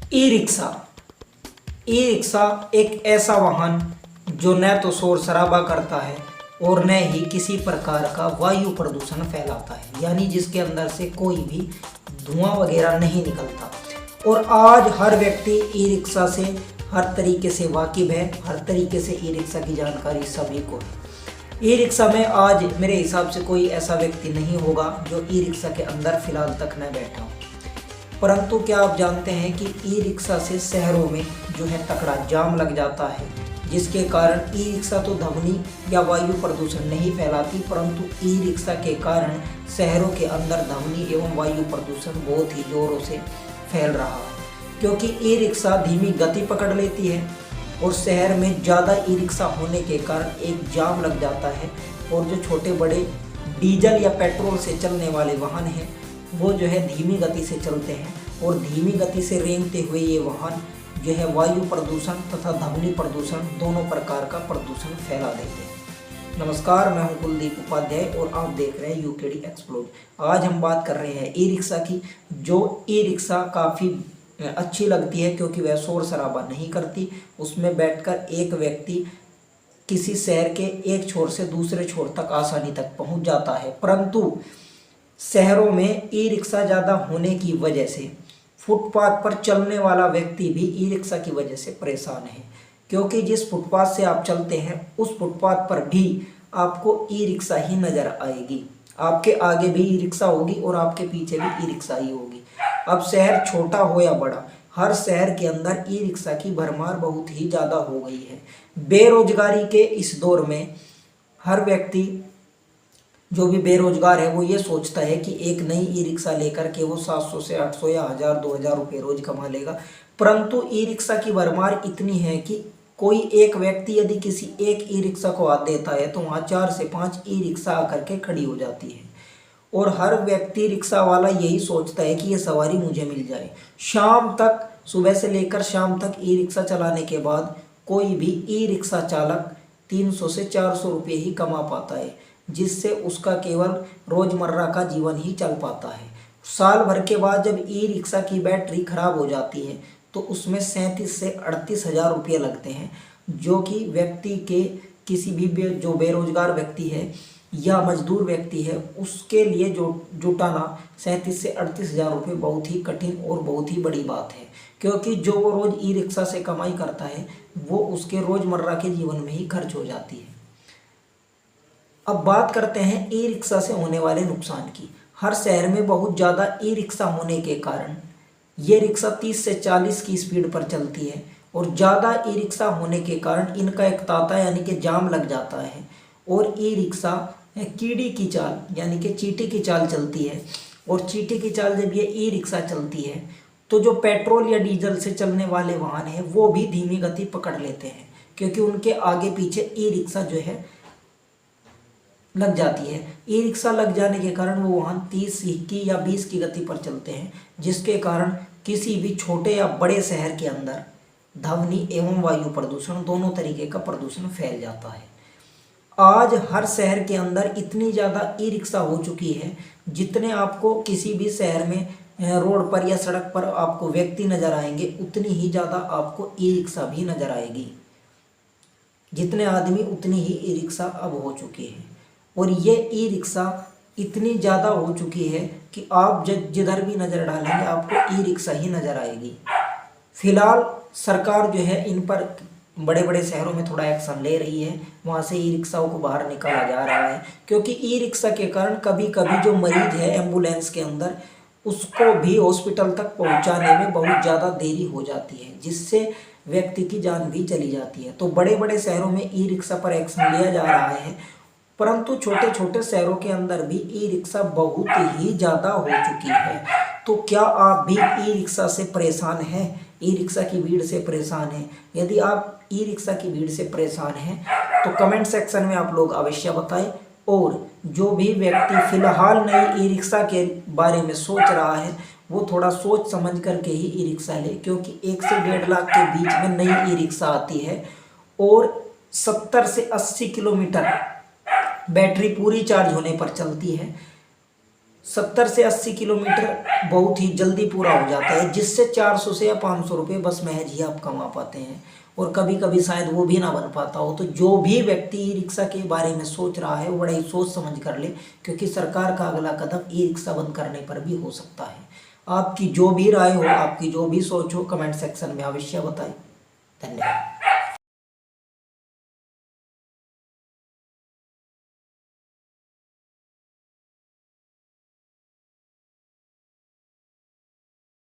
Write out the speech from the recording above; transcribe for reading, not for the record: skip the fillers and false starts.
E rickshaw. E rickshaw एक ऐसा वाहन जो न तो शोर शराबा करता है और न ही किसी प्रकार का वायु प्रदूषण फैलाता है, यानी जिसके अंदर से कोई भी धुआं वगैरह नहीं निकलता। और आज हर व्यक्ति ई रिक्शा से हर तरीके से वाकिफ है, हर तरीके से ई रिक्शा की जानकारी सभी को है। ई रिक्शा में आज मेरे हिसाब से कोई ऐसा व्यक्ति नहीं होगा जो ई रिक्शा के अंदर फिलहाल तक न बैठा हो। परंतु क्या आप जानते हैं कि ई रिक्शा से शहरों में जो है तकड़ा जाम लग जाता है, जिसके कारण ई रिक्शा तो ध्वनि या वायु प्रदूषण नहीं फैलाती, परंतु ई रिक्शा के कारण शहरों के अंदर ध्वनि एवं वायु प्रदूषण बहुत ही जोरों से फैल रहा है। क्योंकि ई रिक्शा धीमी गति पकड़ लेती है और शहर में ज़्यादा ई रिक्शा होने के कारण एक जाम लग जाता है, और जो छोटे बड़े डीजल या पेट्रोल से चलने वाले वाहन हैं वो जो है धीमी गति से चलते हैं, और धीमी गति से रेंगते हुए ये वाहन जो है वायु प्रदूषण तथा ध्वनि प्रदूषण दोनों प्रकार का प्रदूषण फैला देते हैं। नमस्कार, मैं हूं कुलदीप उपाध्याय और आप देख रहे हैं यूकेडी एक्सप्लोर। आज हम बात कर रहे हैं ई रिक्शा की। जो ई रिक्शा काफ़ी अच्छी लगती है क्योंकि वह शोर शराबा नहीं करती। उसमें बैठकर एक व्यक्ति किसी शहर के एक छोर से दूसरे छोर तक आसानी तक पहुंच जाता है, परंतु शहरों में ई रिक्शा ज़्यादा होने की वजह से फुटपाथ पर चलने वाला व्यक्ति भी ई रिक्शा की वजह से परेशान है। क्योंकि जिस फुटपाथ से आप चलते हैं उस फुटपाथ पर भी आपको ई रिक्शा ही नज़र आएगी। आपके आगे भी ई रिक्शा होगी और आपके पीछे भी ई रिक्शा ही होगी। अब शहर छोटा हो या बड़ा, हर शहर के अंदर ई रिक्शा की भरमार बहुत ही ज़्यादा हो गई है। बेरोजगारी के इस दौर में हर व्यक्ति जो भी बेरोजगार है वो ये सोचता है कि एक नई ई रिक्शा लेकर के वो 700 से 800 या 1000-2000 रुपये रोज कमा लेगा। परंतु ई रिक्शा की भरमार इतनी है कि कोई एक व्यक्ति यदि किसी एक ई रिक्शा को हाथ देता है तो वहाँ 4 से 5 ई रिक्शा आकर के खड़ी हो जाती है, और हर व्यक्ति रिक्शा वाला यही सोचता है कि ये सवारी मुझे मिल जाए। शाम तक, सुबह से लेकर शाम तक ई रिक्शा चलाने के बाद कोई भी ई रिक्शा चालक 300 से 400 रुपये ही कमा पाता है, जिससे उसका केवल रोजमर्रा का जीवन ही चल पाता है। साल भर के बाद जब ई रिक्शा की बैटरी खराब हो जाती है तो उसमें 37 से 38 हज़ार रुपये लगते हैं, जो कि व्यक्ति के किसी भी जो बेरोजगार व्यक्ति है या मजदूर व्यक्ति है उसके लिए जो जुटाना 37 से 38 हज़ार रुपये बहुत ही कठिन और बहुत ही बड़ी बात है। क्योंकि जो वो रोज़ ई रिक्शा से कमाई करता है वो उसके रोज़मर्रा के जीवन में ही खर्च हो जाती है। अब बात करते हैं ई रिक्शा से होने वाले नुकसान की। हर शहर में बहुत ज़्यादा ई रिक्शा होने के कारण ये रिक्शा 30 से 40 की स्पीड पर चलती है, और ज़्यादा ई रिक्शा होने के कारण इनका एक तांता यानी कि जाम लग जाता है, और ई रिक्शा कीड़ी की चाल यानी कि चींटी की चाल चलती है। और चींटी की चाल जब ये ई रिक्शा चलती है तो जो पेट्रोल या डीजल से चलने वाले वाहन हैं वो भी धीमी गति पकड़ लेते हैं, क्योंकि उनके आगे पीछे ई रिक्शा जो है लग जाती है। ई रिक्शा लग जाने के कारण वो वाहन 30 की या 20 की गति पर चलते हैं, जिसके कारण किसी भी छोटे या बड़े शहर के अंदर ध्वनि एवं वायु प्रदूषण दोनों तरीके का प्रदूषण फैल जाता है। आज हर शहर के अंदर इतनी ज़्यादा ई रिक्शा हो चुकी है, जितने आपको किसी भी शहर में रोड पर या सड़क पर आपको व्यक्ति नज़र आएंगे उतनी ही ज़्यादा आपको ई रिक्शा भी नज़र आएगी। जितने आदमी उतनी ही ई रिक्शा अब हो चुकी है, और ये ई रिक्शा इतनी ज़्यादा हो चुकी है कि आप जिधर भी नज़र डालेंगे आपको ई रिक्शा ही नज़र आएगी। फिलहाल सरकार जो है इन पर बड़े बड़े शहरों में थोड़ा एक्शन ले रही है, वहाँ से ई रिक्शाओं को बाहर निकाला जा रहा है। क्योंकि ई रिक्शा के कारण कभी कभी जो मरीज है एम्बुलेंस के अंदर उसको भी हॉस्पिटल तक पहुँचाने में बहुत ज़्यादा देरी हो जाती है, जिससे व्यक्ति की जान भी चली जाती है। तो बड़े बड़े शहरों में ई रिक्शा पर एक्शन लिया जा रहा है, परंतु छोटे छोटे शहरों के अंदर भी ई रिक्शा बहुत ही ज़्यादा हो चुकी है। तो क्या आप भी ई रिक्शा से परेशान हैं, ई रिक्शा की भीड़ से परेशान हैं? यदि आप ई रिक्शा की भीड़ से परेशान हैं तो कमेंट सेक्शन में आप लोग अवश्य बताएं। और जो भी व्यक्ति फिलहाल नई ई रिक्शा के बारे में सोच रहा है वो थोड़ा सोच समझ करके ही ई रिक्शा ले, क्योंकि 1 से 1.5 लाख के बीच में नई ई रिक्शा आती है और 70 से 80 किलोमीटर बैटरी पूरी चार्ज होने पर चलती है। 70 से 80 किलोमीटर बहुत ही जल्दी पूरा हो जाता है, जिससे 400 से या 500 रुपये बस महज ही आप कमा पाते हैं। और कभी कभी शायद वो भी ना बन पाता हो। तो जो भी व्यक्ति ई रिक्शा के बारे में सोच रहा है वो बड़ा ही सोच समझ कर ले, क्योंकि सरकार का अगला कदम ई रिक्शा बंद करने पर भी हो सकता है। आपकी जो भी राय हो, आपकी जो भी सोच हो, कमेंट सेक्शन में अवश्य बताएं। धन्यवाद।